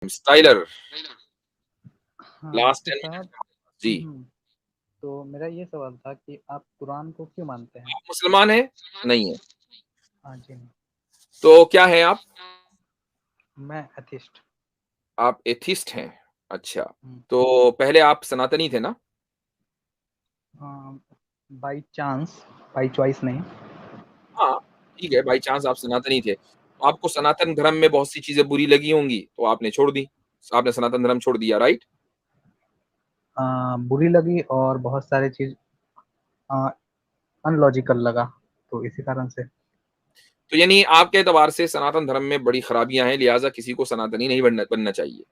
Styler हाँ last तो 10 साहब। मिनट जी। तो मेरा ये सवाल था कि आप कुरान को क्यों मानते हैं? आप मुसलमान हैं? नहीं है। हाँ जी नहीं। तो क्या हैं आप? मैं एथिस्ट। आप एथिस्ट हैं। अच्छा, तो पहले आप सनातनी थे ना? बाई चांस, बाई चॉइस नहीं। हाँ, ठीक है, बाई चांस आप सनातनी थे। तो आपको सनातन धर्म में बहुत सी चीज़ें बुरी लगी होंगी, तो आपने छोड़ दी। आपने सनातन धर्म छोड़ दिया, राइट? बुरी लगी और बहुत सारे चीज़ अनलॉजिकल लगा, तो इसी कारण से। तो यानी आपके एतबार से सनातन धर्म में बड़ी खराबियाँ हैं, लिहाज़ा किसी को सनातनी नहीं बनना चाहिए।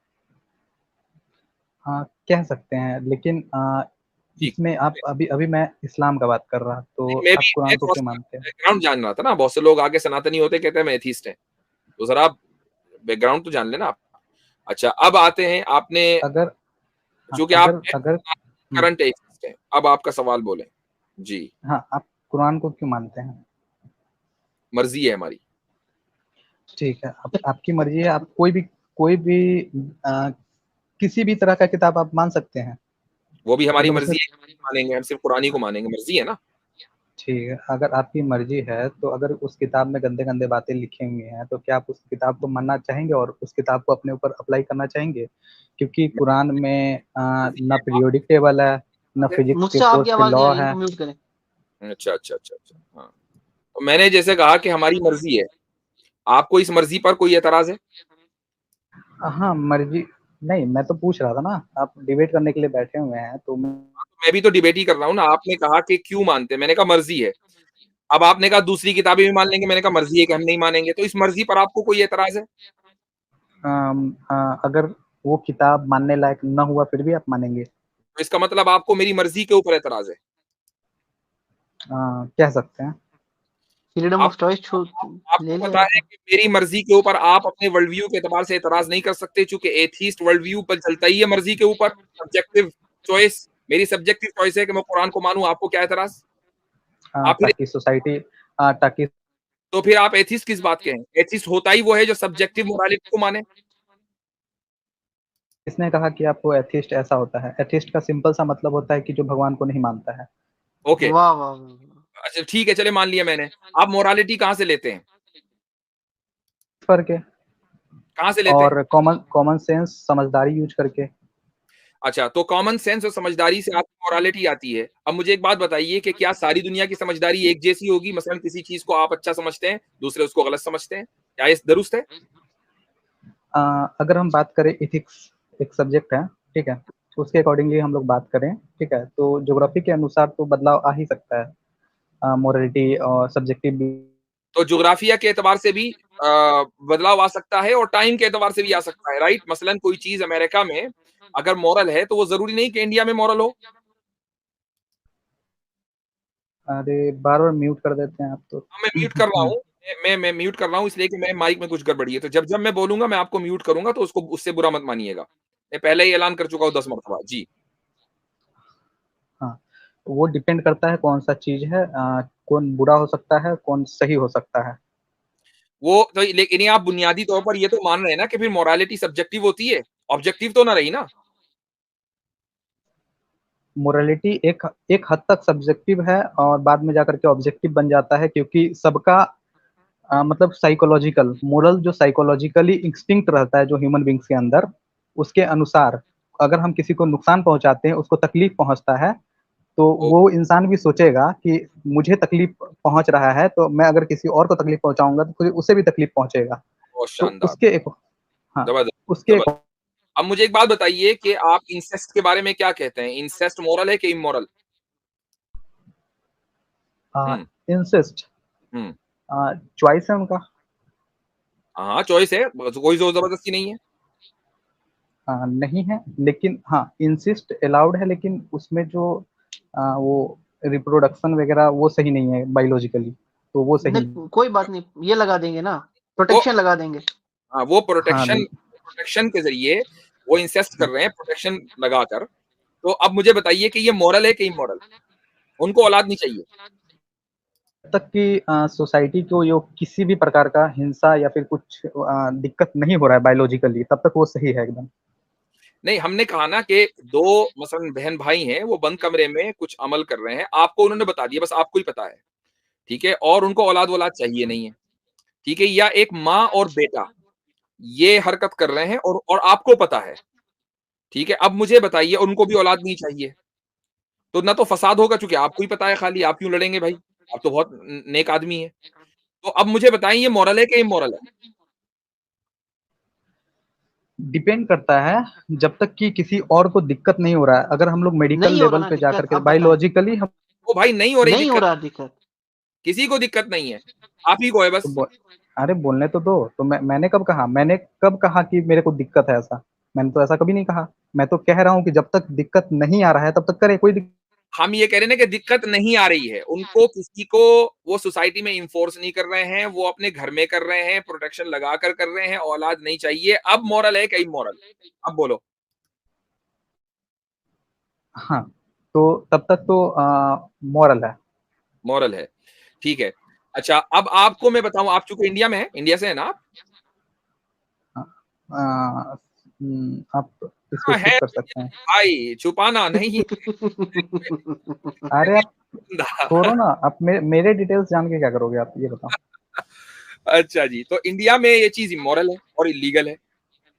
हाँ, कह सकते हैं, लेकिन ठीक। इसमें आप अभी अभी मैं इस्लाम का बात कर रहा, तो मैं आप भी मैं कुरान को क्यों थोड़ा-सा मानते हैं? बैकग्राउंड जान रहा था ना, बहुत से लोग आके सनातनी होते कहते हैं मैं एथिस्ट हैं। तो ज़रा आप बैकग्राउंड तो जान लेना आप। अच्छा, अब आते हैं आपने अगर हाँ, चूँकि आप अगर अगर हुँ, करंट एथिस्ट हैं, अब आपका सवाल बोलें। जी, हाँ, आप कुरान को क्यों मानते हैं? मर्ज़ी है हमारी। ठीक है, आप आपकी मर्ज़ी है, आप कोई भी अ, किसी भी तरह का किताब आप मान सकते हैं। वो भी हमारी मतलब उसमें मर्ज़ी है, मानेंगे, हम सिर्फ़ कुरान ही को मानेंगे, मर्ज़ी है ना। ठीक है, अगर आपकी मर्ज़ी है, तो अगर उस किताब में गंदे-गंदे बातें लिखी हुई हैं, तो क्या आप उस किताब को मानना चाहेंगे और उस किताब को अपने ऊपर अप्लाई करना चाहेंगे? क्योंकि कुरान में ना पीरियोडिक टेबल है, ना फिज़िक्स के मुझसे आपकी कोर्स के आवाज नहीं लॉ आ रही, है। म्यूट करें। अच्छा, अच्छा, अच्छा, अच्छा, हाँ। तो मैंने जैसे कहा कि हमारी मर्ज़ी है, आपको इस मर्ज़ी पर कोई एतराज़ है? हाँ, मर्ज़ी नहीं, मैं तो पूछ रहा था ना, आप डिबेट करने के लिए बैठे हुए हैं, तो मैं मैं भी तो डिबेट ही कर रहा हूँ ना, आपने कहा कि क्यों मानते हैं, मैंने कहा मर्ज़ी है। अब आपने कहा दूसरी किताबें भी मान लेंगे, मैंने कहा मर्ज़ी है कि हम नहीं मानेंगे, तो इस मर्ज़ी पर आपको कोई एतराज़ है? अगर वो किताब मानने लायक ना हुआ, फिर भी आप मानेंगे? तो इसका मतलब आपको मेरी मर्ज़ी के ऊपर एतराज़ है। कह सकते हैं। फ्रीडम आप ऑफ चॉइस छू ले आपको लिया पता है आपने। कि मेरी मर्ज़ी के ऊपर आप अपने वर्ल्ड व्यू के एतबार से एतराज़ नहीं कर सकते, चूँकि एथिस्ट वर्ल्ड व्यू पर चलता ही है मर्ज़ी के ऊपर, सब्जेक्टिव चॉइस। मेरी सब्जेक्टिव चॉइस है कि मैं कुरान को मानूँ, आपको क्या एतराज़? आप फिर ताकि सोसाइटी ताकि तो फिर आप एथिस्ट किस बात के हैं? एथिस्ट होता ही वो है जो सब्जेक्टिव मोरालिटी को माने। किसने कहा कि आपको एथिस्ट ऐसा होता है? एथिस्ट का सिंपल सा मतलब होता है कि जो भगवान को नहीं मानता है। ओके, वाह वाह वाह। अच्छा ठीक है, चलिए मान लिया मैंने। आप मोरालिटी कहाँ से लेते हैं? करके कहाँ से लेते हैं? और कॉमन कॉमन सेंस समझदारी यूज़ करके। अच्छा, तो कॉमन सेंस और समझदारी से आपको मोरालिटी आती है। अब मुझे एक बात बताइए कि क्या सारी दुनिया की समझदारी एक जैसी होगी? मसलन किसी चीज़ को आप अच्छा समझते हैं, दूसरे उसको गलत समझते हैं। क्या ये दुरुस्त है? अ, अगर हम बात करें एथिक्स एक सब्जेक्ट है, ठीक है? तो उसके अकॉर्डिंगली हम लोग बात करें, ठीक है? तो ज्योग्राफी के अनुसार तो बदलाव आ ही सकता है। मोरालिटी और सब्जेक्टिव भी। तो ज्योग्राफिया के एतबार से भी बदलाव आ सकता है और टाइम के एतबार से भी आ सकता है, राइट? मसलन कोई चीज़ अमेरिका में अगर मॉरल है, तो वो ज़रूरी नहीं कि इंडिया में मॉरल हो। अरे, बार-बार म्यूट कर देते हैं आप तो। हाँ, मैं म्यूट कर रहा हूँ। मैं म्यूट कर रहा हूँ इसलिए कि मेरे माइक में कुछ गड़बड़ी है। तो जब-जब मैं बोलूँगा मैं आपको म्यूट करूँगा तो उसको उससे बुरा मत मानिएगा। मैं पहले ही ऐलान कर चुका हूँ 10 मर्तबा। जी। हाँ, वो डिपेंड करता है कौन-सा चीज़ है, कौन बुरा हो सकता है, कौन सही हो सकता है। वो तो लेकिन ये आप बुनियादी तौर पर ये तो मान रहे हैं ना कि फिर मोरालिटी सब्जेक्टिव होती है, ऑब्जेक्टिव तो ना रही ना। मोरालिटी एक एक हद तक सब्जेक्टिव है और बाद में जाकर के ऑब्जेक्टिव बन जाता है, क्योंकि सबका मतलब साइकोलॉजिकल मोरल जो साइकोलॉजिकली इंस्टिंक्ट रहता है जो ह्यूमन बीइंग्स के अंदर, उसके अनुसार अगर हम किसी को नुकसान पहुँचाते हैं, उसको तकलीफ पहुँचता है, तो ओ वो इंसान भी सोचेगा कि मुझे तकलीफ पहुँच रहा है, तो मैं अगर किसी और को तकलीफ पहुँचाऊँगा, तो फिर उसे भी तकलीफ पहुँचेगा। बहुत तो शानदार, उसके एक हाँ, ज़बरदस्त, उसके एक ज़बरदस्त। अब मुझे एक बात बताइए कि आप इंसेस्ट के बारे में क्या कहते हैं? इंसेस्ट मोरल है कि इमोरल? हुँ, इंसिस्ट हुँ। चॉइस है उनका। हाँ, चॉइस है, बस कोई ज़ोर ज़बरदस्ती नहीं है। नहीं है, लेकिन हाँ, इंसिस्ट अलाउड है, लेकिन उसमें जो वो रिप्रोडक्शन वगैरह वो सही नहीं है बायोलॉजिकली, तो वो सही नहीं है। कोई बात नहीं, ये लगा देंगे ना, वो प्रोटेक्शन लगा देंगे। हाँ, वो हाँ, प्रोटेक्शन के ज़रिए वो इंसेस्ट कर रहे हैं, प्रोटेक्शन लगाकर। तो अब मुझे बताइए कि ये मोरल है कि इमोरल? उनको औलाद नहीं चाहिए। तक कि सोसाइटी को यो किसी भी प्रकार का हिंसा या फिर कुछ दिक्कत नहीं हो रहा है बायोलॉजिकली, तब तक वो सही है एकदम। नहीं, हमने कहा ना कि 2 मसलन बहन-भाई हैं, वो बंद कमरे में कुछ अमल कर रहे हैं, आपको उन्होंने बता दिया, बस आपको ही पता है, ठीक है? और उनको औलाद-वौलाद चाहिए नहीं है, ठीक है? या एक माँ और बेटा, ये हरकत कर रहे हैं और आपको पता है, ठीक है? अब मुझे बताइए उनको भी औलाद नहीं चाहिए, तो ना तो फसाद होगा चूँकि आपको ही पता है खाली, आप क्यों लड़ेंगे भाई? आप तो बहुत नेक आदमी हैं। तो अब मुझे बताइए ये मॉरल है कि इमॉरल है? डिपेंड करता है, जब तक कि किसी और को दिक्कत नहीं हो रहा है। अगर हम लोग मेडिकल नहीं हो रहा लेवल ना पे जाकर दिक्कत, के आप बताएं। बायोलॉजिकली हम ओ भाई नहीं हो रही नहीं हो दिक्कत, रहा दिक्कत। किसी को दिक्कत नहीं है, आप ही को है तो बस। अरे बोलने तो दो। तो मैंने कब कहा, कि मेरे को दिक्कत है ऐसा? मैंने तो ऐसा कभी नहीं कहा। मैं तो कह रहा हूँ कि जब तक दिक्कत नहीं आ रहा है तब तक करे, कोई हम ये कह रहे हैं ना कि दिक्कत नहीं आ रही है, उनको किसी को वो सोसाइटी में इन्फोर्स नहीं कर रहे हैं, वो अपने घर में कर रहे हैं, प्रोटेक्शन लगाकर कर रहे हैं, औलाद नहीं चाहिए, अब मॉरल है कि इमॉरल? अब बोलो। हाँ, तो तब तक तो मॉरल है। मॉरल है, ठीक है। अच्छा, अब आपको मैं बताऊँ, आप चूँकि इंडिया में हैं, इंडिया से हैं ना आप? आप हाँ, स्पेसिफिक है कर सकते हैं। भाई, छुपाना नहीं। अरे आप छोड़ो ना, आप मेरे डिटेल्स जान के क्या करोगे, आप ये बताओ। अच्छा जी, तो इंडिया में ये चीज़ इमॉरल है और इल्लीगल है।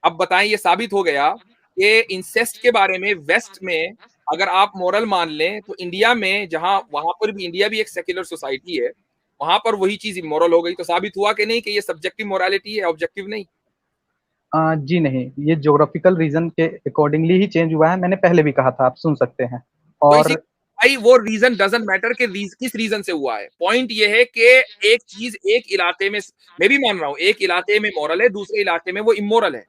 अब बताएं, ये साबित हो गया कि इंसेस्ट के बारे में वेस्ट में अगर आप मॉरल मान लें तो इंडिया में, जहां वहां पर भी, इंडिया भी एक सेक्युलर सोसाइटी है, वहां पर वही चीज इमॉरल हो गई, तो साबित हुआ कि नहीं कि ये सब्जेक्टिव मोरालिटी है, ऑब्जेक्टिव नहीं? जी नहीं, ये ज्योग्राफिकल रीजन के अकॉर्डिंगली ही चेंज हुआ है। मैंने पहले भी कहा था, आप सुन सकते हैं। तो इसी, और भाई वो रीजन डजंट मैटर कि किस रीजन से हुआ है, पॉइंट ये है कि एक चीज एक इलाके में, मैं भी मान रहा हूं एक इलाके में मॉरल है, दूसरे इलाके में वो इमोरल है।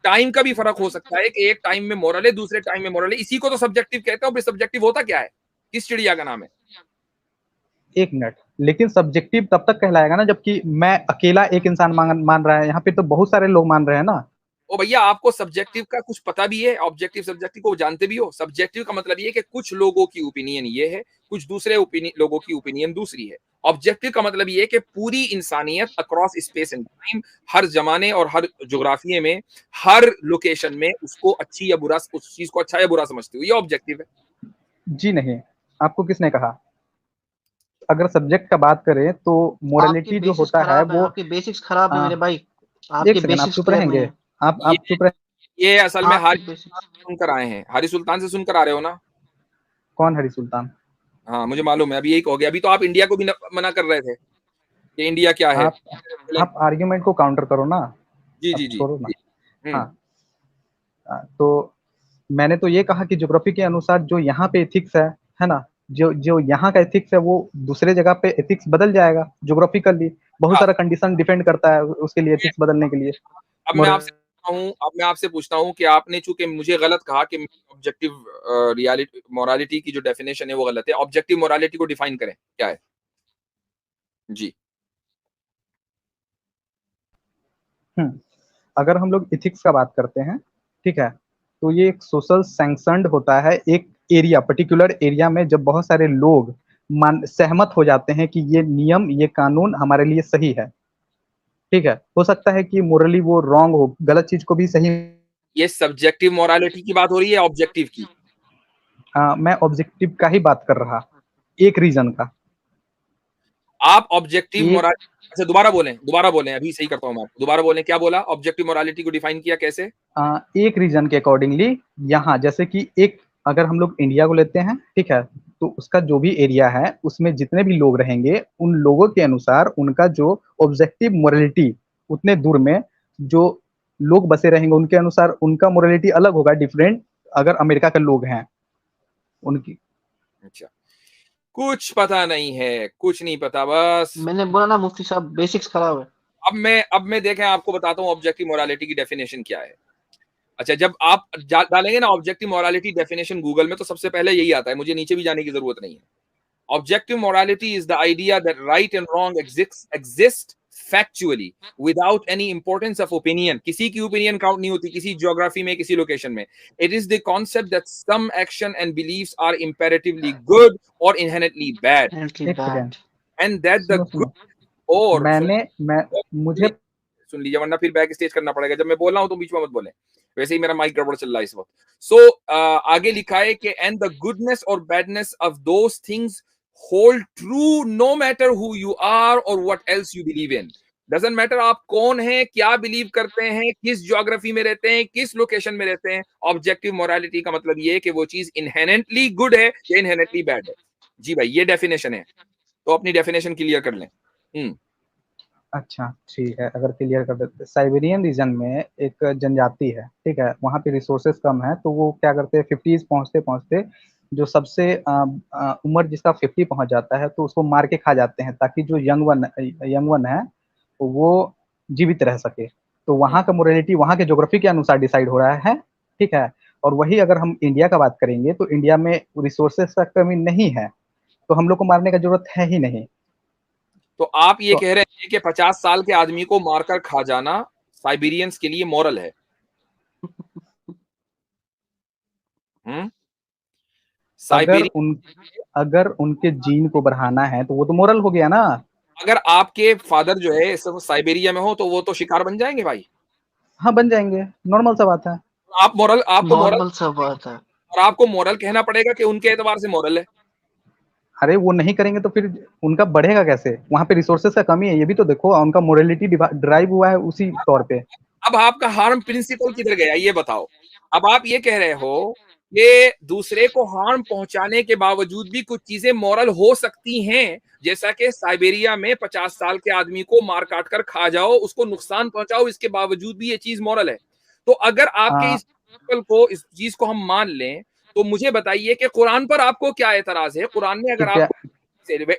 टाइम का भी फर्क हो सकता है कि एक टाइम में मॉरल है, दूसरे टाइम में मॉरल है, इसी को तो सब्जेक्टिव कहते हैं। सब्जेक्टिव होता क्या है, किस चिड़िया का नाम है? एक मिनट, लेकिन सब्जेक्टिव तब तक कहलाएगा ना जबकि मैं अकेला एक इंसान मान रहा है। यहाँ पे तो बहुत सारे लोग मान रहे हैं ना। ओ भैया, आपको सब्जेक्टिव का कुछ पता भी है? ऑब्जेक्टिव सब्जेक्टिव को जानते भी हो? सब्जेक्टिव का मतलब ये है कि कुछ लोगों की ओपिनियन ये है, कुछ दूसरे लोगों की ओपिनियन दूसरी है। ऑब्जेक्टिव का मतलब ये है कि पूरी इंसानियत अक्रॉस स्पेस एंड टाइम, हर जमाने और हर जोग्राफिये में, हर लोकेशन में उसको अच्छी या बुरा, उस चीज को अच्छा या बुरा समझती हो, ये ऑब्जेक्टिव है। जी नहीं, आपको किसने कहा? अगर सब्जेक्ट का बात करें तो आपके मोरालिटी जो बेसिक्स होता है खराब है, वो आपके बेसिक्स खराब है आ, मेरे भाई। एक आपके सेकंड, आप बेसिक्स चुप क्लियर नहीं रहेंगे? है। आप ये चुप रहे। ये असल में आपके हारी बेसिक्स। सुनकर आए हैं, हारी सुल्तान से सुनकर आ रहे हो ना? कौन हरी सुल्तान? हाँ मुझे मालूम है, अभी यही कहोगे। अभी तो आप इंडिया को भी मना कर रहे थे कि इंडिया क्या है। आप आप आर्ग्यूमेंट को काउंटर करो ना। जी अब जी जी। छोड़ो ना। हम्म। हाँ, तो मैंने तो ये कहा कि ज्योग्राफी के अनुसार जो यहाँ पे एथिक्स है ना, जो जो यहाँ का एथिक्स है वो दूसरे जगह पे एथिक्स बदल जाएगा ज्योग्राफिकली। बहुत हाँ, सारा कंडीशन डिपेंड करता है उसके लिए, एथिक्स बदलने के लिए। अब मैं आपसे पूछता हूँ कि आपने चूंकि मुझे गलत कहा कि ऑब्जेक्टिव रियलिटी मोरालिटी की जो डेफिनेशन है वो गलत है, ऑब्जेक्टिव मोरालिटी को डिफाइन करें क्या है? जी। अगर हम लोग इथिक्स का बात करते हैं, ठीक है, तो ये एक सोशल सैंक्शनड होता है एक एरिया, पर्टिकुलर एरिया में जब बहुत सारे लोग मान सहमत हो जाते हैं कि ये नियम, ये कानून हमारे लिए सही है। ठीक है, हो सकता है कि मोरली वो रॉन्ग हो, गलत चीज को भी सही। ये सब्जेक्टिव मोरालिटी की बात हो रही है, ऑब्जेक्टिव की? मैं ऑब्जेक्टिव का ही बात कर रहा, एक रीजन का। आप ऑब्जेक्टिव एक मोरालिटी, अच्छा दोबारा बोलें, अभी सही करता हूं मैं आपको, दोबारा बोलें, क्या बोला? ऑब्जेक्टिव मोरालिटी को डिफाइन किया कैसे? एक रीजन के अकॉर्डिंगली, यहाँ जैसे कि एक, अगर हम लोग इंडिया को लेते हैं, ठीक है, तो उसका जो भी एरिया है उसमें जितने भी लोग रहेंगे उन लोगों के अनुसार उनका जो ऑब्जेक्टिव मोरालिटी, उतने दूर में जो लोग बसे रहेंगे उनके अनुसार उनका मोरालिटी अलग होगा, डिफरेंट। अगर अमेरिका के लोग हैं उनकी। अच्छा, कुछ पता नहीं है, कुछ नहीं पता बस। मैंने बोला ना मुफ्ती साहब, बेसिक्स खराब है। अब मैं देखें, आपको बताता हूँ ऑब्जेक्टिव मोरालिटी की डेफिनेशन क्या है। अच्छा, जब आप डालेंगे ना ऑब्जेक्टिव मोरालिटी डेफिनेशन गूगल में, तो सबसे पहले यही आता है, मुझे नीचे भी जाने की जरूरत नहीं है। Objective morality is the idea that right and wrong exist factually without any importance of opinion. किसी की ओपिनियन काउंट नहीं होती, किसी ज्योग्राफी में, किसी लोकेशन में। It is the concept that some action and believes are imperatively good और inherently bad. Inherently एक second, bad. And that the सुनो गुड सुनो, और मुझे सुन लीजिए वरना फिर बैक स्टेज करना पड़ेगा। जब मैं बोल रहा हूं तो बीच में मत बोले, वैसे ही मेरा माइक गड़बड़ चल रहा है इस वक्त। सो आगे लिखा है कि एंड द गुडनेस और badness of those things hold true no matter who you are और what else you believe in. Doesn't matter आप कौन हैं, क्या बिलीव करते हैं, किस ज्योग्राफी में रहते हैं, किस लोकेशन में रहते हैं। ऑब्जेक्टिव मोरालिटी का मतलब ये है कि वो चीज इनहेरेंटली गुड है या इनहेरेंटली बैड है। जी भाई ये डेफिनेशन है, तो अपनी डेफिनेशन क्लियर कर लें। अच्छा ठीक है, अगर क्लियर कर देते, साइबेरियन रीजन में एक जनजाति है, ठीक है, वहाँ पे रिसोर्सेज कम है, तो वो क्या करते हैं, 50s पहुँचते पहुँचते जो सबसे उम्र जिसका 50 पहुँच जाता है तो उसको मार के खा जाते हैं, ताकि जो यंग वन है तो वो जीवित रह सके। तो वहाँ का मोरालिटी वहाँ के ज्योग्राफी के अनुसार डिसाइड हो रहा है, ठीक है। और वही अगर हम इंडिया का बात करेंगे तो इंडिया में रिसोर्सेज का कमी नहीं है, तो हम लोग को मारने का जरूरत है ही नहीं। तो आप ये तो कह रहे हैं कि 50 साल के आदमी को मारकर खा जाना साइबेरियंस के लिए मॉरल है? अगर साइबेरियन उन अगर उनके जीन को बढ़ाना है तो वो तो मोरल हो गया ना। अगर आपके फादर जो है साइबेरिया में हो तो वो तो शिकार बन जाएंगे भाई। हाँ बन जाएंगे, नॉर्मल सा बात है। आप मॉरल आपको मॉरल नॉर्मल सा बात है। और आपको मॉरल कहना पड़ेगा कि उनके एतबार से मॉरल है। अरे वो नहीं करेंगे तो फिर उनका बढ़ेगा कैसे, वहां पे रिसोर्सेज का कमी है, ये भी तो देखो, उनका मोरालिटी ड्राइव हुआ है उसी तौर पे। अब आपका हार्म प्रिंसिपल किधर गया ये बताओ। अब आप ये कह रहे हो कि दूसरे को हार्म पहुंचाने के बावजूद भी कुछ चीजें मॉरल हो सकती हैं, जैसा कि साइबेरिया में 50 साल के आदमी को मार काट कर खा जाओ, उसको नुकसान पहुंचाओ, इसके बावजूद भी ये चीज मॉरल है। तो अगर आपके इस प्रिंसिपल को, इस चीज को हम मान लें, तो मुझे बताइए कि कुरान पर आपको क्या एतराज है? कुरान में अगर कृपया आपको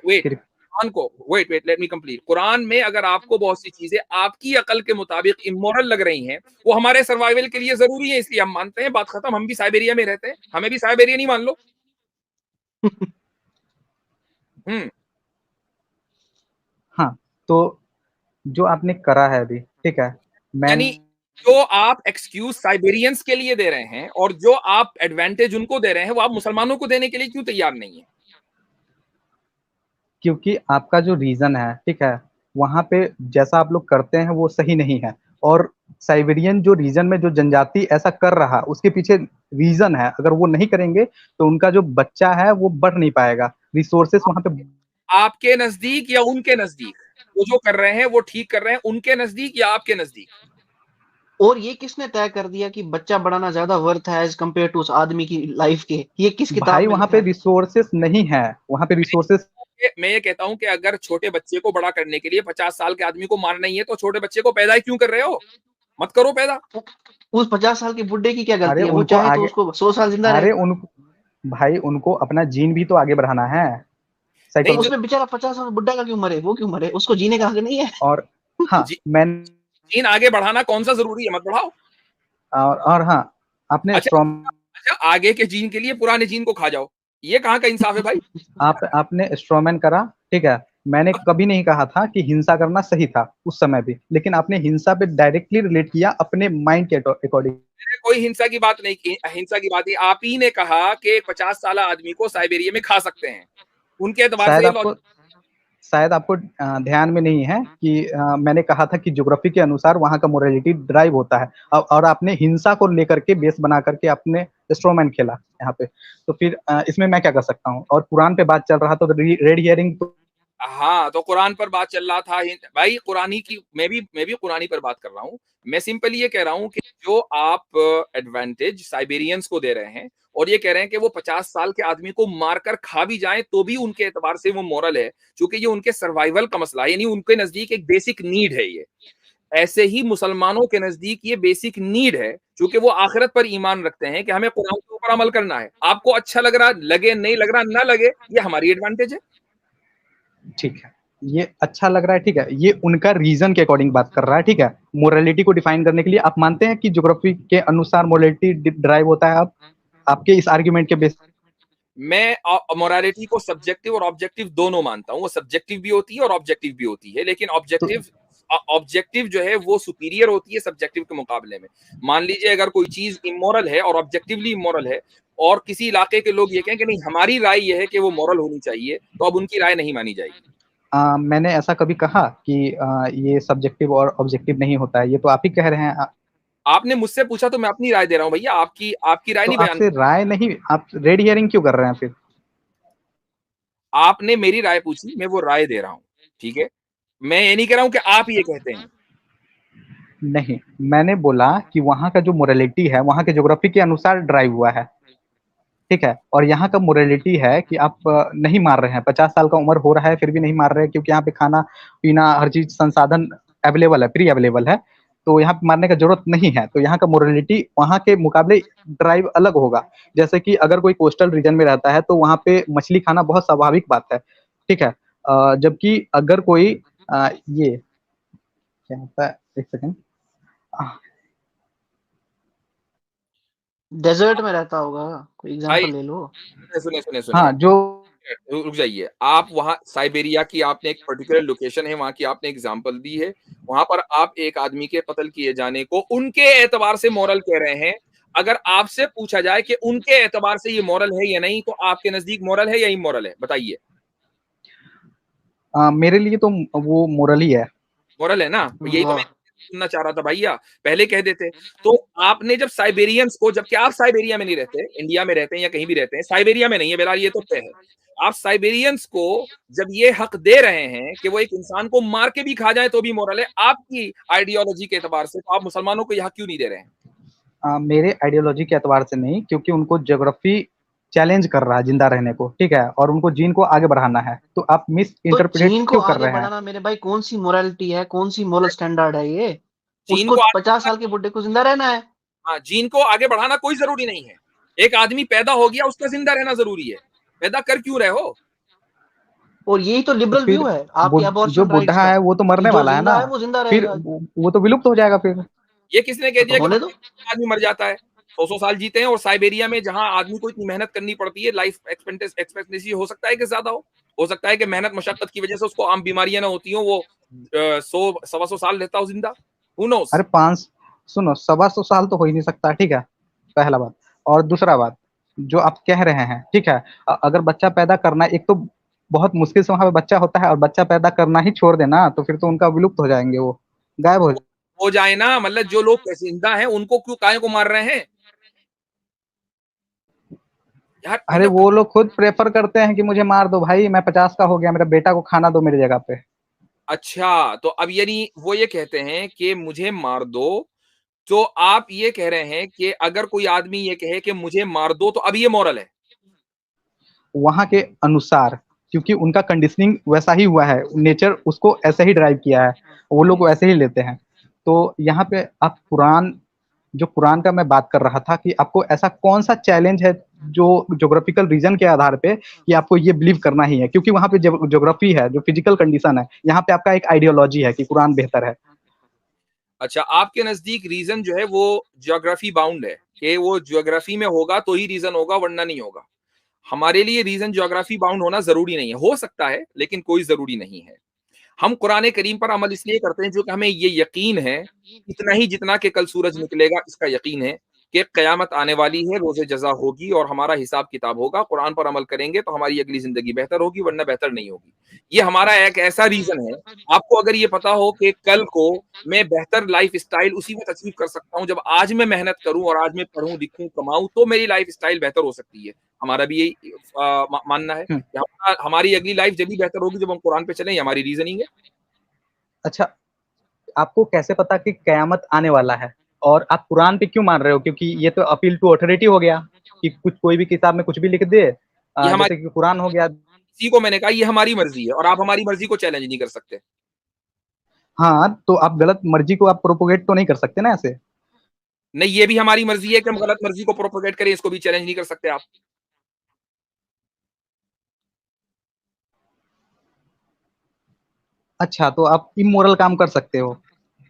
वेट कृप- कुरान को wait let me complete, Quran में अगर आपको बहुत सी चीजें आपकी अकल के मुताबिक इमोरल लग रही हैं, वो हमारे सर्वाइवल के लिए जरूरी है, इसलिए हम मानते हैं, बात खत्म। हम भी साइबेरिया में रहते हैं, हमें भी साइबेरिया नहीं मान लो। हम्म हाँ, तो जो आपने करा है अभी, ठीक है, मैं यानी जो आप एक्सक्यूज साइबेरियंस के लिए दे रहे हैं और जो आप एडवांटेज उनको दे रहे हैं, वो आप मुसलमानों को देने के लिए क्यों तैयार नहीं है? क्योंकि आपका जो रीजन है, ठीक है, वहां पे जैसा आप लोग करते हैं वो सही नहीं है। और साइबेरियन जो रीजन में जो जनजाति ऐसा कर रहा, उसके पीछे रीजन है, अगर वो नहीं करेंगे तो उनका जो बच्चा है वो बढ़ नहीं पाएगा, रिसोर्सेस वहां पे। आपके नजदीक या उनके नजदीक? वो जो कर रहे हैं वो ठीक कर रहे हैं, उनके नजदीक या आपके नजदीक? और ये किसने तय कर दिया कि बच्चा बढ़ाना ज्यादा वर्थ है एज कम्पेयर टू उस आदमी की लाइफ के? ये किस किताब भाई में वहां लिखा पे है? रिसोर्सेस नहीं है, वहां पे रिसोर्सेस। मैं ये कहता हूं कि अगर छोटे बच्चे को बड़ा करने के लिए 50 साल के आदमी को मारना ही है, तो छोटे बच्चे को पैदा ही क्यों कर रहे हो? मत करो पैदा। उस 50 साल के बुड्ढे की क्या अरे गलती है? वो उनको चाहे तो आगे, उसको 100 साल जिंदा रहे। अरे उन भाई उनको अपना जीन भी तो आगे बढ़ाना है, तो नहीं, उसमें बेचारा 50 साल बुड्ढा का क्यों मरे? वो क्यों मरे? उसको जीने का हक नहीं है? और हाँ जी, मैं जीन आगे बढ़ाना कौन सा जरूरी है? मत बढ़ाओ। और हाँ, आपने अच्छा, स्ट्रॉम अच्छा, आगे के जीन के लिए पुराने जीन को खा जाओ, ये कहाँ का इंसाफ है भाई? आपने स्ट्रॉमैन करा, ठीक है। मैंने कभी नहीं कहा था कि हिंसा करना सही था उस समय भी, लेकिन आपने हिंसा पे डायरेक्टली रिलेट किया अपने माइंड के अकॉर्डिंग। मैंने कोई हिंसा की बात नहीं की, हिंसा की बात ही आप ही ने कहा कि 50 साल आदमी को साइबेरिया में खा सकते हैं, उनके एतबार से शायद ये आपको शायद आपको ध्यान में नहीं है कि मैंने कहा था कि ज्योग्राफी के अनुसार वहाँ का मोरालिटी ड्राइव होता है, और आपने हिंसा को लेकर के बेस बना करके आपने स्ट्रॉमैन खेला यहाँ पे। तो फिर इसमें मैं क्या कर सकता हूँ, और कुरान पे बात चल रहा तो रेड हियरिंग तो। हाँ, तो कुरान पर बात चल रहा था भाई, कुरानी की मैं भी कुरानी पर बात कर रहा हूँ। मैं सिंपली ये कह रहा हूँ कि जो आप एडवांटेज साइबेरियंस को दे रहे हैं और ये कह रहे हैं कि वो 50 साल के आदमी को मारकर खा भी जाएं तो भी उनके एतबार से वो मॉरल है, क्योंकि ये उनके सर्वाइवल का मसला है, यानी उनके नजदीक एक बेसिक नीड है ये। ऐसे ही मुसलमानों के नजदीक ये बेसिक नीड है, क्योंकि वो आखिरत पर ईमान रखते हैं कि हमें कुरान के ऊपर अमल करना है। आपको अच्छा लग रहा लगे, नहीं लग रहा ना लगे, ये हमारी एडवांटेज है। ठीक है, ये अच्छा लग रहा है, ठीक है, ये उनका रीजन के अकॉर्डिंग बात कर रहा है, ठीक है। मोरालिटी को डिफाइन करने के लिए आप मानते हैं कि ज्योग्राफी के अनुसार मोरालिटी ड्राइव होता है, आप आपके इस आर्ग्यूमेंट के बेस। मैं मोरालिटी को सब्जेक्टिव और ऑब्जेक्टिव दोनों मानता हूं, वो सब्जेक्टिव भी होती है और ऑब्जेक्टिव भी होती है, लेकिन तो ऑब्जेक्टिव जो है वो सुपीरियर होती है सब्जेक्टिव के मुकाबले में। मान लीजिए अगर कोई चीज इमोरल है और ऑब्जेक्टिवली इमोरल है, और किसी इलाके के लोग ये कहें कि नहीं हमारी राय ये है कि वो मॉरल होनी चाहिए, तो अब उनकी राय नहीं मानी जाएगी। मैंने ऐसा कभी कहा कि ये सब्जेक्टिव और ऑब्जेक्टिव नहीं होता है, ये तो आप ही कह रहे हैं। आपने मुझसे पूछा तो मैं अपनी राय दे रहा हूँ भैया, आपकी राय तो नहीं बयान। आपसे राय नहीं, आप रेड हियरिंग क्यों कर रहे हैं फिर? आपने मेरी राय पूछी, मैं वो राय दे रहा हूँ, ठीक है? मैं ये नहीं कह रहा हूँ कि आप ये कहते हैं। नहीं, मैंने बोला कि वहाँ का जो मोरालिटी है वहाँ के ज्योग्राफी के अनुसार ड्राइव हुआ है, ठीक है। और यहाँ का मोरालिटी है कि आप नहीं मार रहे हैं, 50 साल का उम्र हो रहा है फिर भी नहीं मार रहे हैं, क्योंकि यहाँ पे खाना पीना हर चीज संसाधन अवेलेबल है, फ्री अवेलेबल है, तो यहाँ पे मारने का जरूरत नहीं है। तो यहाँ का मोरालिटी वहाँ के मुकाबले ड्राइव अलग होगा। जैसे कि अगर कोई कोस्टल रीजन में रहता है तो वहाँ पे मछली खाना बहुत स्वाभाविक बात है, ठीक है। जबकि अगर कोई ये क्या होता है, एक सेकेंड, डेजर्ट में रहता होगा, कोई भाई एग्जांपल ले लो। सुनिए। हाँ जो रुक जाइए। आप वहाँ साइबेरिया की आपने एक पर्टिकुलर लोकेशन है, वहाँ की आपने एग्जांपल दी है। वहाँ पर आप एक आदमी के कत्ल किए जाने को उनके एतबार से मॉरल कह रहे हैं। अगर आपसे पूछा जाए कि उनके एतबार से ये मॉरल है या नहीं, तो आपके नजदीक मॉरल है या इमोरल है? बताइए। मेरे लिए तो वो मोरल ही है। मॉरल है ना? यही तो मैं वाह। सुनना चाह रहा था भैया, पहले कह देते। तो आपने जब साइबेरियंस को, जबकि आप साइबेरिया में नहीं रहते, इंडिया में रहते हैं या कहीं भी रहते हैं, साइबेरिया में नहीं है बहरहाल, ये तो तय है। आप साइबेरियंस को जब ये हक दे रहे हैं कि वो एक इंसान को मार के भी खा जाए तो भी मोरल है, आपकी आइडियोलॉजी के एतबार से, तो आप मुसलमानों को यह क्यों नहीं दे रहे हैं? मेरे आइडियोलॉजी के एतबार से नहीं, क्योंकि उनको ज्योग्राफी चैलेंज कर रहा है जिंदा रहने को, ठीक है, और उनको जीन को आगे बढ़ाना है। तो आप मिस तो इंटरप्रेट चीन को क्यों कर आगे रहे हैं? बढ़ाना मेरे भाई कौन सी मोरालिटी है, कौन सी मोरल स्टैंडर्ड है ये? चीन उसको को 50 साल के बुढ़े को जिंदा रहना है। हाँ, जीन को आगे बढ़ाना कोई जरूरी नहीं है। एक आदमी पैदा हो गया, उसका जिंदा रहना जरूरी है। पैदा कर क्यों रहे हो? और यही तो तो लिबरल व्यू फिर है आपके जो अबॉर्शन राइट्स बुढ़ा का, है वो तो कि मरने जो वाला है ना, जिंदा है वो जिंदा फिर रहेगा। वो तो विलुप्त हो जाएगा फिर। ये किसने कह तो दिया कि होने दो। आदमी मर जाता है? 100 साल जीते हैं, और साइबेरिया में जहां आदमी को इतनी मेहनत करनी पड़ती है, लाइफ एक्सपेक्टेंसी हो सकता है कि ज्यादा हो सकता है कि मेहनत मशक्कत की वजह से उसको आम बीमारियां ना होती हो, वो 100 125 साल रहता हो जिंदा। Who knows? अरे पांच, सुनो, 125 साल तो हो ही नहीं सकता, ठीक है, पहला बात। और दूसरा बात, जो आप कह रहे हैं, ठीक है, अगर बच्चा पैदा करना, एक तो बहुत मुश्किल से वहां पे बच्चा होता है, और बच्चा पैदा करना ही छोड़ देना, तो फिर तो उनका विलुप्त हो जाएंगे, वो गायब हो हो जाए ना, मतलब जो लोग जिंदा हैं उनको क्यों काय को मार रहे हैं यार? अरे मतलब वो लोग खुद प्रेफर करते हैं कि मुझे मार दो भाई, मैं 50 का हो गया, मेरे बेटा को खाना दो मेरी जगह पे। अच्छा, तो अब यानी वो ये कहते हैं कि मुझे मार दो, तो आप ये कह रहे हैं कि अगर कोई आदमी ये कहे कि मुझे मार दो, तो अब ये मॉरल है? वहां के अनुसार, क्योंकि उनका कंडीशनिंग वैसा ही हुआ है, नेचर उसको ऐसे ही ड्राइव किया है, वो लोग वैसे ही लेते हैं। तो यहाँ पे आप कुरान, जो कुरान का मैं बात कर रहा था कि आपको ऐसा कौन सा चैलेंज है जो ज्योग्राफिकल रीजन के आधार पे कि आपको ये बिलीव करना ही है, क्योंकि वहां पे ज्योग्राफी है, जो फिजिकल कंडीशन है, यहाँ पे आपका एक आइडियोलॉजी है कि कुरान बेहतर है। अच्छा, आपके नजदीक रीजन जो है वो ज्योग्राफी बाउंड है, कि वो ज्योग्राफी में होगा तो ही रीजन होगा, वरना नहीं होगा। हमारे लिए रीजन ज्योग्राफी बाउंड होना जरूरी नहीं है, हो सकता है लेकिन कोई जरूरी नहीं है। हम कुरान करीम पर अमल इसलिए करते हैं जो कि हमें ये यकीन है, इतना ही जितना कि कल सूरज निकलेगा इसका यकीन है, कि क़यामत आने वाली है, रोज़े जज़ा होगी और हमारा हिसाब किताब होगा। कुरान पर अमल करेंगे तो हमारी अगली ज़िंदगी बेहतर होगी, वरना बेहतर नहीं होगी। ये हमारा एक ऐसा रीज़न है। आपको अगर ये पता हो कि कल को मैं बेहतर लाइफ़स्टाइल उसी वक़्त अचीव कर सकता हूँ जब आज मैं मेहनत करूँ और आज मैं पढ़ूँ, लिखूँ, कमाऊँ, तो मेरी लाइफ़स्टाइल बेहतर हो सकती है। हमारा भी यही मानना है हम्म, कि हमारी अगली लाइफ़ जब भी बेहतर होगी जब हम कुरान पे चलें, ये हमारी रीज़निंग है। अच्छा, आपको कैसे पता कि कयामत आने वाला है? और आप कुरान पे क्यों मान रहे हो? क्योंकि ये तो अपील टू अथॉरिटी हो गया कि कुछ कोई भी किताब में कुछ भी लिख दे, ये हमारी, जैसे कि कुरान हो गया। इसी को मैंने कहा ये हमारी मर्जी है और आप हमारी मर्जी को चैलेंज नहीं कर सकते। हाँ, तो आप गलत मर्जी को आप प्रोपोगेट तो नहीं कर सकते ना ऐसे। नहीं, ये भी हमारी मर्जी है कि हम गलत मर्जी को प्रोपोगेट करें, इसको भी चैलेंज नहीं कर सकते आप। अच्छा, तो आप इमोरल काम कर सकते हो,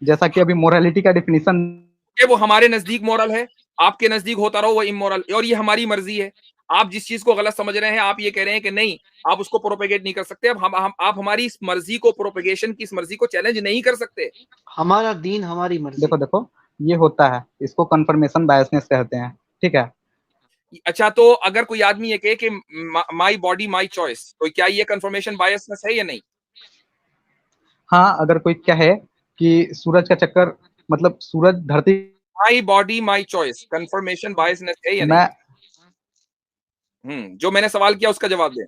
जैसा कि अभी मोरालिटी का डिफिनीशन। कि वो हमारे नजदीक मॉरल है, आपके नजदीक होता रहो वो इमोरल, और ये हमारी मर्जी है। आप जिस चीज को गलत समझ रहे हैं, आप ये कह रहे हैं कि नहीं, आप उसको प्रोपेगेट नहीं कर सकते। अब हम आप हमारी इस मर्जी को, प्रोपेगेशन की इस मर्जी को चैलेंज नहीं कर सकते। हमारा दीन हमारी मर्जी। देखो देखो, ये होता है, इसको कंफर्मेशन बायसनेस कहते हैं, ठीक है। अच्छा, तो अगर कोई आदमी ये कहे कि माई बॉडी माई चॉइस, तो क्या ये कंफर्मेशन बायसनेस है या नहीं? हाँ, अगर कोई कहे कि सूरज का चक्कर मतलब सूरज धरती my body my choice, confirmation biasness है या मैं नहीं? जो मैंने सवाल किया उसका जवाब दें।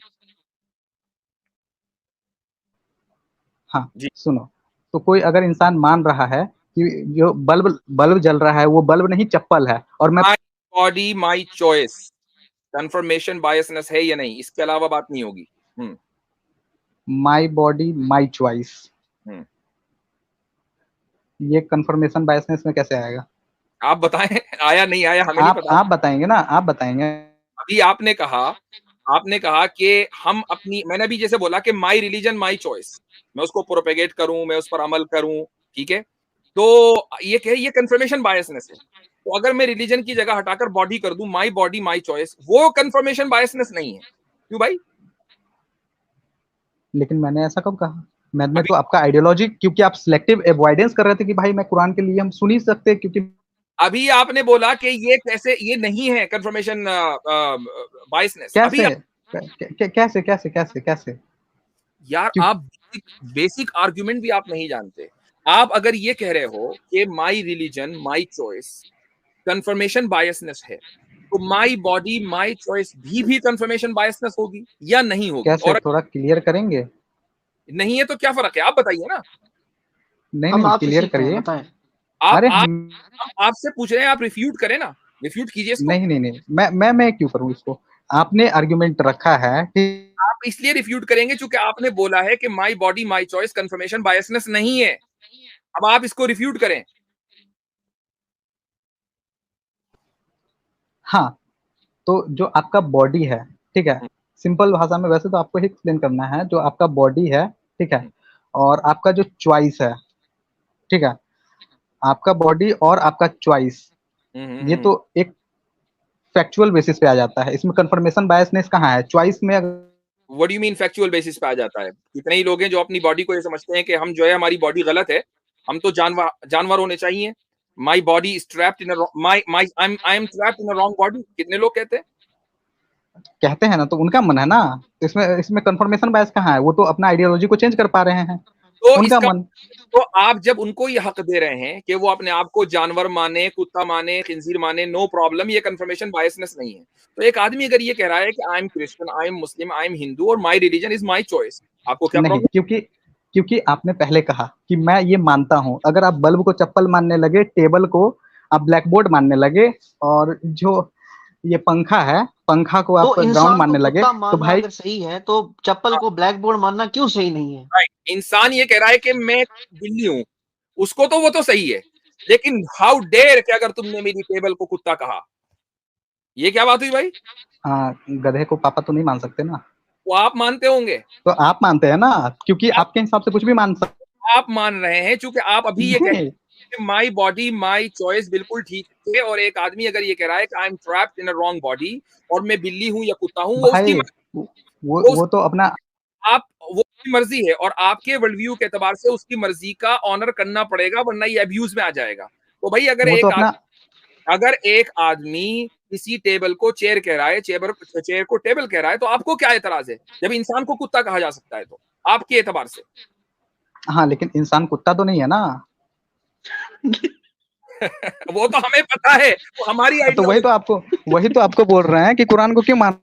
हाँ, जी। सुनो, तो कोई अगर इंसान मान रहा है कि जो बल्ब बल्ब जल रहा है वो बल्ब नहीं चप्पल है और मैं my body my choice, confirmation biasness है या नहीं? इसके अलावा बात नहीं होगी। माई बॉडी माई चॉइस, हम्म। ये कंफर्मेशन बायसनेस में कैसे आएगा? आप बताएं, आया नहीं आया हमें नहीं पता। आप बताएंगे ना, आप बताएंगे। अभी आपने कहा कि हम अपनी, मैंने अभी जैसे बोला कि माई रिलीजन माई चॉइस, मैं उसको प्रोपेगेट करूं, मैं उस पर अमल करूं, ठीक है? तो ये कंफर्मेशन बायसनेस है। तो अगर मैं रिलीजन की जगह हटाकर बॉडी कर दूं, माई बॉडी माई चॉइस, वो कंफर्मेशन बायसनेस नहीं है। क्यों भाई? लेकिन मैंने ऐसा कब कहा? मैंने अभी तो आपका आइडियोलॉजी, क्योंकि आप सिलेक्टिव अवॉइडेंस कर रहे थे कि भाई मैं कुरान के लिए हम सुन ही सकते क्योंकि अभी आपने बोला कि ये नहीं है कंफर्मेशन बायसनेस। अभी कैसे कैसे कैसे कैसे कैसे यार क्यों? आप बेसिक आर्ग्यूमेंट भी आप नहीं जानते। आप अगर ये कह रहे हो कि my religion my choice confirmation biasness है, तो माई बॉडी माई चॉइस भी कंफर्मेशन बायसनेस होगी या नहीं होगी? कैसे और थोड़ा क्लियर करेंगे? नहीं है तो क्या फर्क है? आप बताइए ना। नहीं हम नहीं, आपसे क्लियर सीख रहे हैं, करिए। बताएं। आप अरे हम आपसे पूछ रहे हैं, आप रिफ्यूट करें ना, रिफ्यूट कीजिए इसको। नहीं नहीं नहीं, मैं क्यों करूं इसको? आपने आर्गुमेंट रखा है कि आप इसलिए रिफ्यूट करेंगे क्योंकि आपने बोला है कि my body my choice confirmation biasness नहीं है। अब आप इसको रिफ्यूट करें। हाँ, तो जो आपका बॉडी है, ठीक है, सिंपल भाषा में वैसे तो आपको ही एक्सप्लेन करना है, जो आपका बॉडी है, ठीक है, और आपका जो चॉइस है, ठीक है, आपका बॉडी और आपका चॉइस, ये तो एक फैक्चुअल बेसिस पे आ जाता है। इसमें कंफर्मेशन बायसनेस कहाँ है? चॉइस में what do you mean factual basis पे आ जाता है? कितने ही लोग हैं जो अपनी बॉडी को ये समझते हैं कि हम जो है हमारी बॉडी गलत है, हम तो जानवर होने चाहिए। My body is trapped in my my I am trapped in a wrong body, कितने लोग कहते हैं? कहते हैं ना, तो उनका मन है ना। इसमें इसमें कंफर्मेशन बायस कहाँ है? वो तो अपना आइडियोलॉजी को चेंज कर पा रहे हैं, तो उनका इसका मन। तो आप जब उनको ये हक दे रहे हैं कि वो अपने आप को जानवर माने, कुत्ता माने, खिंजीर माने, नो प्रॉब्लम, ये कंफर्मेशन बायसनेस नहीं है। तो एक आदमी अगर ये कह रहा है कि I am Christian, I am Muslim, I am Hindu और my religion is my choice, आपको क्या नहीं, प्रॉब्लम? क्योंकि क्योंकि आपने पहले कहा कि मैं ये मानता हूं। अगर आप बल्ब को चप्पल मानने लगे, टेबल को आप ब्लैक बोर्ड मानने लगे, और जो ये पंखा है, पंखा को तो आप ग्राउंड इंसान को मानने लगे, कुत्ता तो मानना भाई अगर सही है, तो चप्पल को ब्लैक बोर्ड मानना क्यों सही नहीं है? राइट, इंसान ये कह रहा है कि मैं बिल्ली हूं, उसको तो वो तो सही है, लेकिन हाउ डेयर कि अगर तुमने मेरी टेबल को कुत्ता कहा, ये क्या बात हुई भाई? गधे को पापा तो नहीं मान सकते ना। वो आप मानते होंगे। तो आप मानते हैं ना, क्योंकि आप आपके हिसाब से कुछ भी मान सकते आप मान रहे हैं क्योंकि आप अभी ये कह रहे हैं। हैं कि माई बॉडी माई चॉइस बिल्कुल ठीक है, और एक आदमी अगर ये कह रहा है कि I M trapped in a wrong body और मैं बिल्ली हूं या कुत्ता हूं, वो उसकी भाई वो वो तो अपना आप वो उसकी मर्जी है, और आपके वर्ल्ड व्यू के एतबार से उसकी मर्जी का ऑनर करना पड़ेगा, वरना ये अब्यूज में आ जाएगा। तो भाई वो तो अपना अगर एक आदमी किसी टेबल को चेयर कह रहा है, चेयर को टेबल कह रहा है, तो आपको क्या एतराज है? जब इंसान को कुत्ता कहा जा सकता है तो आपके एतबार से। हाँ, लेकिन इंसान कुत्ता तो नहीं है ना। वो तो हमें पता है, वो हमारी तो आइडियोलॉजी, वही तो आपको बोल रहे हैं कि कुरान को क्यों मान।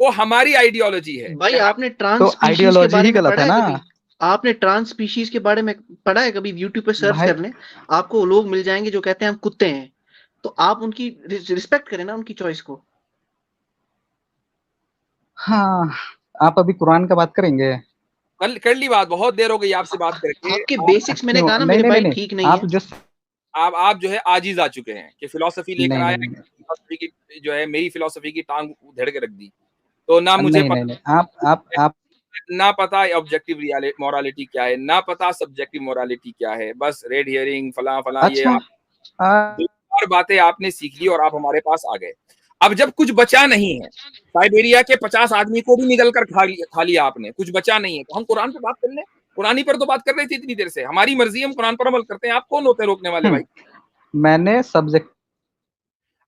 वो हमारी आइडियोलॉजी है भाई, कि आपने ट्रांस तो स्पीशीज के आइडियोलॉजी बारे ही में गलत पढ़ा है है ना। कभी? आपने ट्रांस स्पीशीज के बारे में पढ़ा है कभी? यूट्यूब पे सर्च भाई कर लें, आपको लोग मिल जाएंगे जो कहते हैं हम कुत्ते हैं। तो आप उनकी रिस्पेक्ट करें ना, उनकी चॉइस को। हाँ, आप अभी कुरान का बात करेंगे? कल कर ली बात, बहुत देर हो गई आपसे बात करके। आपके बेसिक्स मैंने क्यों? कहा ना नहीं मेरे नहीं नहीं भाई नहीं, ठीक नहीं आप है। जो आप जो है आजिज आ चुके हैं कि फिलोसफी लेकर नहीं आया, नहीं नहीं फिलोसफी की जो है मेरी फिलोसफी की टांग उधेड़ के रख दी। तो ना मुझे नहीं नहीं नहीं, पता, आप ना पता ऑब्जेक्टिव मोरालिटी क्या है, ना पता सब्जेक्टिव मोरालिटी क्या है, बस रेड हियरिंग फला फला, ये अच्छा। आप दो चार बातें आपने सीख ली और आप हमारे पास आ गए। अब जब कुछ बचा नहीं है, साइबेरिया के 50 आदमी को भी निगल कर खा लिया आपने, कुछ बचा नहीं है, तो हम कुरान पे बात कर लें। कुरानी पर तो बात कर रहे थे इतनी देर से, हमारी मर्जी, हम कुरान पर अमल करते हैं, आप कौन होते हैं रोकने वाले भाई? मैंने सब्जेक्ट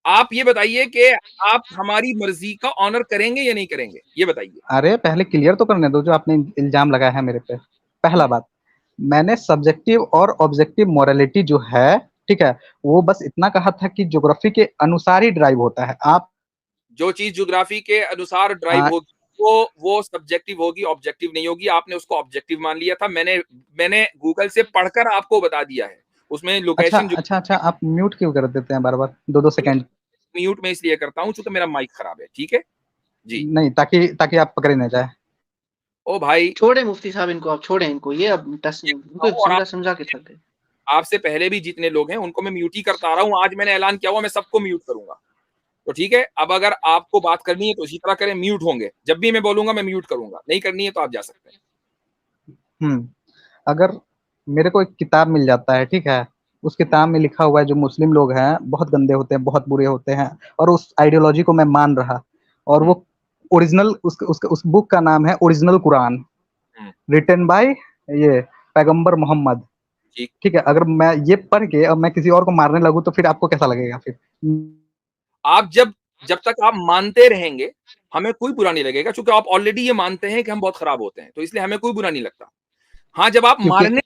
आप ये बताइए कि आप हमारी मर्जी का ऑनर करेंगे या नहीं करेंगे, ये बताइए। अरे पहले क्लियर तो करने दो जो आपने इल्जाम लगाया है मेरे पे। पहला बात, मैंने सब्जेक्टिव और ऑब्जेक्टिव मोरालिटी जो है, ठीक है, वो बस इतना कहा था कि ज्योग्राफी के अनुसार ही ड्राइव होता है। आप जो चीज ज्योग्राफी के अनुसार ड्राइव आ, होगी वो सब्जेक्टिव होगी, ऑब्जेक्टिव नहीं होगी। आपने उसको ऑब्जेक्टिव मान लिया था। मैंने गूगल से पढ़कर आपको बता दिया है, उसमें अच्छा लोकेशन जो अच्छा अच्छा, आप म्यूट क्यों कर देते हैं बार बार, 2-2 सेकंड? म्यूट में इसलिए करता हूँ क्योंकि मेरा माइक खराब है। ठीक है जी। नहीं, ताकि ताकि आप पकड़े ना जाए। ओ भाई, छोड़े मुफ्ती साहब इनको, आप छोड़े इनको, ये अब ये इनको और समझा समझा के थक गए। आपसे पहले भी जितने लोग हैं उनको मैं म्यूट ही करता आ रहा हूँ। आज मैंने ऐलान किया हुआ मैं सबको म्यूट करूंगा। तो ठीक है, अब अगर आपको बात करनी है तो इसी तरह करें, म्यूट होंगे। जब भी मैं बोलूंगा मैं म्यूट करूंगा, नहीं करनी है तो आप जा सकते हैं। अगर मेरे को एक किताब मिल जाता है, ठीक है, उस किताब में लिखा हुआ है जो मुस्लिम लोग हैं बहुत गंदे होते हैं, बहुत बुरे होते हैं, और उस आइडियोलॉजी को मैं मान रहा, और वो ओरिजिनल उस बुक का नाम है ओरिजिनल कुरान, रिटन बाय ये पैगंबर मोहम्मद, ठीक। ठीक है। अगर मैं ये पढ़ के अब मैं किसी और को मारने लगूं तो फिर आपको कैसा लगेगा फिर? आप जब तक आप मानते रहेंगे हमें कोई बुरा नहीं लगेगा, क्योंकि आप ऑलरेडी ये मानते हैं कि हम बहुत खराब होते हैं, तो इसलिए हमें कोई बुरा नहीं लगता। हाँ, क्योंकि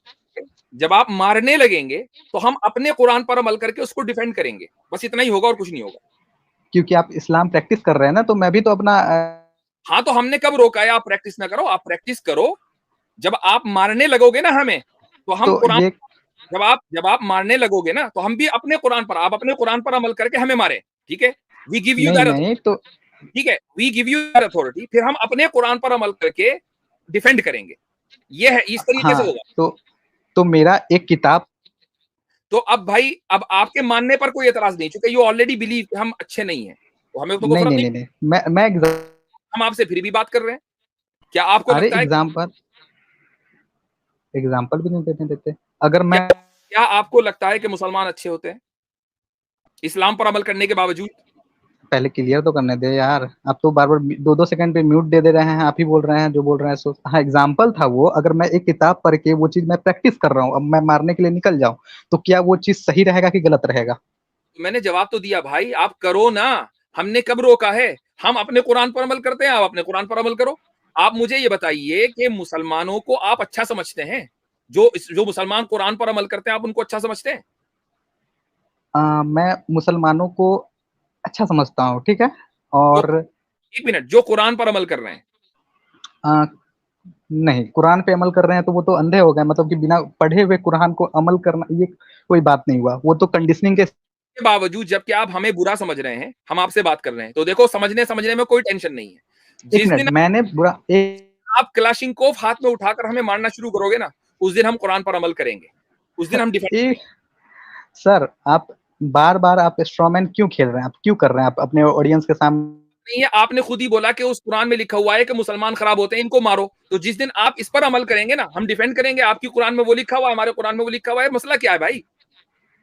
जब आप मारने लगेंगे तो हम अपने कुरान पर अमल करके उसको डिफेंड करेंगे, बस इतना ही होगा और कुछ नहीं होगा। क्योंकि आप इस्लाम प्रैक्टिस कर रहे हैं ना, तो मैं भी तो अपना हाँ, तो हमने कब रोका है आप प्रैक्टिस ना करो? आप प्रैक्टिस करो। जब आप मारने लगोगे ना हमें, तो हम तो कुरान, ये जब आप मारने लगोगे ना तो हम भी अपने कुरान पर, आप अपने कुरान पर अमल करके हमें मारे। ठीक है, वी गिव यू नहीं दैट नहीं तो अथॉरिटी। ठीक है, we give you that authority, फिर हम अपने कुरान पर अमल करके डिफेंड करेंगे। ये है, इस तरीके से हाँ, होगा। तो मेरा एक किताब, तो अब भाई, अब आपके मानने पर कोई एतराज नहीं, चूंकि यू ऑलरेडी बिलीव हम अच्छे नहीं है, तो हमें तो कोई नहीं फर्क नहीं नहीं। नहीं नहीं, मैं हम आपसे फिर भी बात कर रहे हैं। क्या आपको अरे लगता है, एग्जाम्पल भी नहीं देते देते। अगर क्या मैं क्या आपको लगता है कि मुसलमान अच्छे होते हैं इस्लाम पर अमल करने के बावजूद? पहले क्लियर तो करने दे यार, आप तो बार बार 2-2 सेकंड पे म्यूट दे रहे हैं, आप ही बोल रहे हैं जो बोल रहे हैं। सो हाँ, एग्जाम्पल था वो। अगर मैं एक किताब पढ़ के वो चीज मैं प्रैक्टिस कर रहा हूँ, अब मैं मारने के लिए निकल जाऊं, तो क्या वो चीज सही रहेगा कि गलत रहेगा? तो मैंने जवाब तो दिया भाई, आप करो ना। हमने कब रोका है? हम अपने कुरान पर अमल करते हैं, आप अपने कुरान पर अमल करो। आप मुझे ये बताइए कि मुसलमानों को आप अच्छा समझते हैं? जो मुसलमान कुरान पर अमल करते हैं आप उनको अच्छा समझते हैं? मैं मुसलमानों को अच्छा समझता हूँ, ठीक है। जो, और एक मिनट, जो कुरान पर अमल कर रहे हैं। आ, नहीं, कुरान पे अमल कर रहे हैं तो वो तो अंधे हो गए, मतलब कि बिना पढ़े हुए कुरान को अमल करना, ये कोई बात नहीं हुआ, वो तो कंडीशनिंग के। के बावजूद जबकि आप हमें बुरा समझ रहे हैं, हम आपसे बात कर रहे हैं, तो देखो, समझने में कोई टेंशन नहीं है। एक जिस मिनट, दिन मैंने बुरा आप क्लाशिंकोव हाथ में उठाकर हमें मारना शुरू करोगे ना, उस दिन हम कुरान पर अमल करेंगे, उस दिन हम डिफेंड एक करेंगे। सर, आप बार बार आप स्ट्रॉमैन क्यों खेल रहे हैं? आप क्यों कर रहे हैं? आप अपने ऑडियंस के सामने नहीं है, आपने खुद ही बोला कि उस कुरान में लिखा हुआ है कि मुसलमान खराब होते हैं, इनको मारो। तो जिस दिन आप इस पर अमल करेंगे ना, हम डिफेंड करेंगे। आपकी कुरान में वो लिखा हुआ है, हमारे कुरान में वो लिखा हुआ है, मसला क्या है भाई?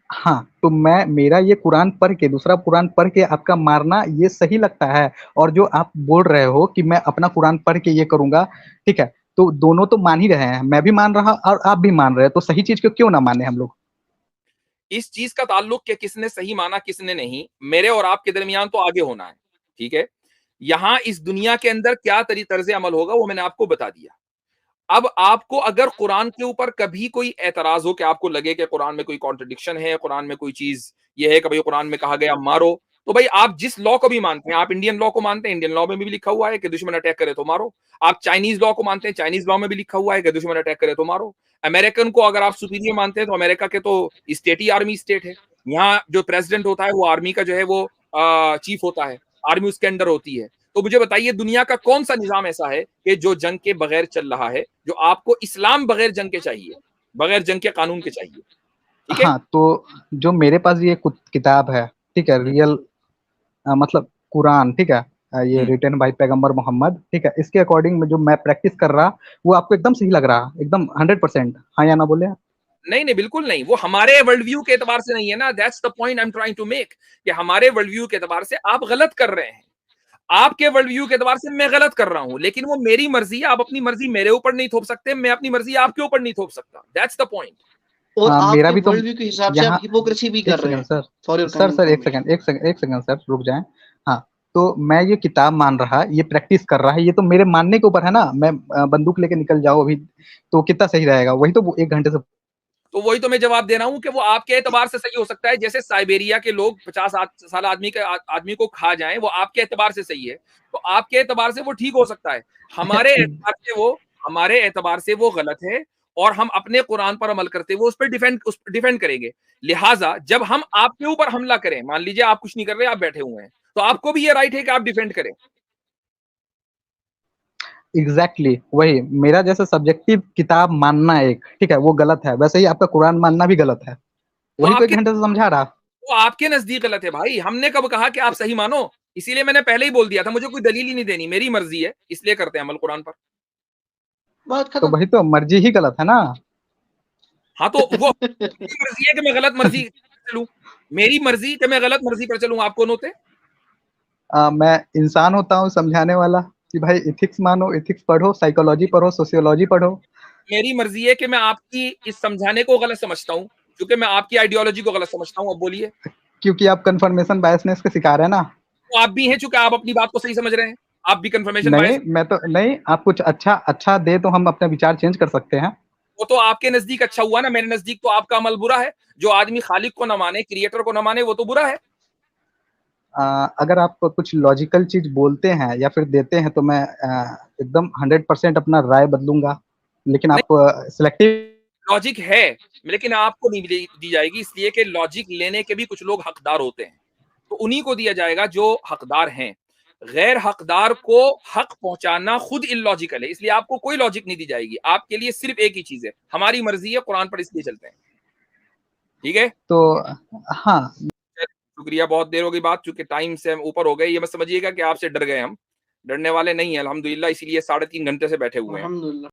हाँ, तो मैं मेरा ये कुरान पढ़ के दूसरा कुरान पढ़ के आपका मारना ये सही लगता है? और जो आप बोल रहे हो कि मैं अपना कुरान पढ़ के ये करूंगा, ठीक है, तो दोनों तो मान ही रहे हैं, मैं भी मान रहा और आप भी मान रहे हैं, तो सही चीज को क्यों ना माने हम लोग? इस चीज का ताल्लुक कि किसने सही माना किसने नहीं, मेरे और आपके दरमियान तो आगे होना है। ठीक है, यहां इस दुनिया के अंदर क्या तर्ज अमल होगा वो मैंने आपको बता दिया। अब आपको अगर कुरान के ऊपर कभी कोई एतराज हो कि आपको लगे कि कुरान में कोई कॉन्ट्रडिक्शन है, कुरान में कोई चीज ये है कि भाई कुरान में कहा गया मारो, तो भाई आप जिस लॉ को भी मानते हैं, आप इंडियन लॉ को मानते हैं, इंडियन लॉ में भी लिखा हुआ है कि दुश्मन अटैक करे तो मारो। आप चाइनीज लॉ को मानते हैं, चाइनीज लॉ में भी लिखा हुआ है कि दुश्मन अटैक करे तो मारो। अमेरिकन को अगर आप सुपीरियर मानते हैं तो अमेरिका के तो स्टेट ही आर्मी स्टेट है। यहाँ जो प्रेसिडेंट होता है वो आर्मी का जो है वो चीफ होता है, आर्मी उसके अंडर होती है। तो मुझे बताइए, दुनिया का कौन सा निजाम ऐसा है कि जो जंग के बगैर चल रहा है, जो आपको इस्लाम बगैर जंग के चाहिए, बगैर जंग के कानून के चाहिए? ठीक है। हाँ, तो जो मेरे पास ये किताब है, ठीक है, रियल मतलब कुरान, ठीक है, ये रिटन बाय पैगंबर मोहम्मद, ठीक है, इसके अकॉर्डिंग में जो मैं प्रैक्टिस कर रहा, वो आपको एकदम सही लग रहा, एकदम 100%? हाँ या ना बोले आप? नहीं नहीं, बिल्कुल नहीं। वो हमारे वर्ल्ड व्यू के एतबार से नहीं है ना। That's the point I am trying to make, कि हमारे वर्ल्ड व्यू के एतबार से आप गलत कर रहे हैं। आपके वर्ल्ड व्यू के एतबार से मैं गलत कर रहा हूं, लेकिन वो मेरी मर्जी है। आप अपनी मर्जी मेरे ऊपर नहीं थोप सकते, मैं अपनी मर्जी आपके ऊपर नहीं थोप सकता। That's the point. और मेरा आपके भी तो वर्ल्ड व्यू के हिसाब से आप यहाँ, हिपोक्रेसी भी एक कर रहे सेकंड हैं। Sir, sorry for sir cutting sir you एक सेकंड, एक सेकंड सर, रुक जाएं। हाँ, तो मैं ये किताब मान रहा, ये प्रैक्टिस कर रहा है, ये तो मेरे मानने के ऊपर है ना। मैं बंदूक लेके निकल जाऊं अभी तो कितना सही रहेगा? वही तो 1 घंटे से। तो वही तो मैं जवाब दे रहा हूं कि वो आपके एतबार से सही हो सकता है, जैसे साइबेरिया के लोग 50 साल आदमी को खा जाएं, वो आपके एतबार से सही है, तो आपके एतबार से वो ठीक हो सकता है। हमारे एतबार से वो गलत है, और हम अपने कुरान पर अमल करते हुए उस पर डिफेंड करेंगे। लिहाजा जब हम आपके ऊपर हमला करें, मान लीजिए आप कुछ नहीं कर रहे, आप बैठे हुए हैं, तो आपको भी ये राइट है कि आप डिफेंड करें। एग्जैक्टली वही मेरा जैसे सब्जेक्टिव किताब मानना एक ठीक है वो गलत है, वैसे ही आपका कुरान मानना भी गलत है। तो वही तो 1 आपके घंटे से समझा रहा। वो आपके नजदीक गलत है भाई, हमने कब कहा कि आप सही मानो? इसीलिए मैंने पहले ही बोल दिया था, मुझे कोई दलील ही नहीं देनी, मेरी मर्जी है, इसलिए करते हैं अमल कुरान पर। बात तो खत्म। वही तो मर्जी ही गलत है ना। हाँ तो वो मेरी मर्जी है कि मैं गलत मर्जी चलूं, मेरी मर्जी कि मैं गलत मर्जी पर चलूं, आप कौन होते? मैं इंसान होता हूँ समझाने वाला कि भाई एथिक्स मानो, एथिक्स पढ़ो, साइकोलॉजी पढ़ो, सोशियोलॉजी पढ़ो। मेरी मर्जी है कि मैं आपकी इस समझाने को गलत समझता हूं, क्योंकि मैं आपकी आइडियोलॉजी को गलत समझता हूं। अब बोलिए। क्योंकि आप कन्फर्मेशन बायसनेस के शिकार है ना। तो आप भी हैं, चूंकि आप अपनी बात को सही समझ रहे हैं, आप भी कंफर्मेशन नहीं बायस। मैं तो नहीं, आप कुछ अच्छा अच्छा दे तो हम अपने विचार चेंज कर सकते हैं। वो तो आपके नजदीक अच्छा हुआ ना, मेरे नजदीक तो आपका अमल बुरा है। जो आदमी खालिक को न माने, क्रिएटर को न माने, वो तो बुरा है। अगर आप कुछ लॉजिकल चीज बोलते हैं या फिर देते हैं तो मैं एकदम 100% अपना राय बदलूंगा, लेकिन आप सिलेक्टिव। लॉजिक है, लेकिन आपको नहीं दी जाएगी, इसलिए कि लॉजिक लेने के भी कुछ लोग हकदार होते हैं, तो उन्हीं को दिया जाएगा जो हकदार हैं। गैर हकदार को हक पहुंचाना खुद इलॉजिकल है, इसलिए आपको कोई लॉजिक नहीं दी जाएगी। आपके लिए सिर्फ एक ही चीज है, हमारी मर्जी है, कुरान पर इसलिए चलते हैं। ठीक है, तो हाँ। शुक्रिया, बहुत देर हो गई बात, चूंकि टाइम से हम ऊपर हो गए। ये मत समझिएगा कि आपसे डर गए, हम डरने वाले नहीं है अल्हम्दुलिल्लाह, इसीलिए 3.5 घंटे से बैठे हुए हैं। अल्हम्दुलिल्लाह।